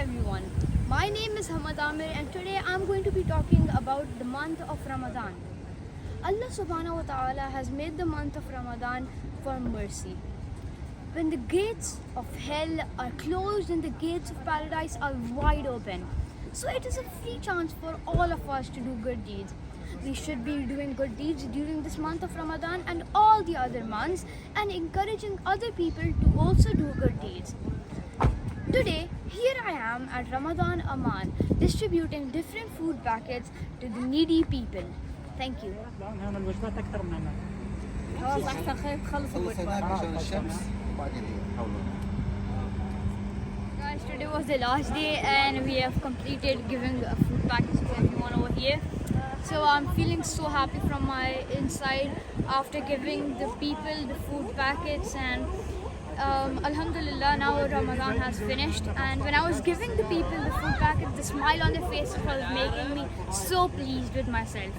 everyone, my name is Hamad Amir and today I'm going to be talking about the month of Ramadan. Allah subhanahu wa ta'ala has made the month of Ramadan for mercy. When the gates of hell are closed and the gates of paradise are wide open. So it is a free chance for all of us to do good deeds. We should be doing good deeds during this month of Ramadan and all the other months and encouraging other people to also do good deeds. Today, here I am at Ramadan Aman distributing different food packets to the needy people. Thank you. Guys, today was the last day and we have completed giving food packets to everyone over here. So I'm feeling so happy from my inside after giving the people the food packets, and Alhamdulillah, now Ramadan has finished, and when I was giving the people the food packet, the smile on their faces was making me so pleased with myself.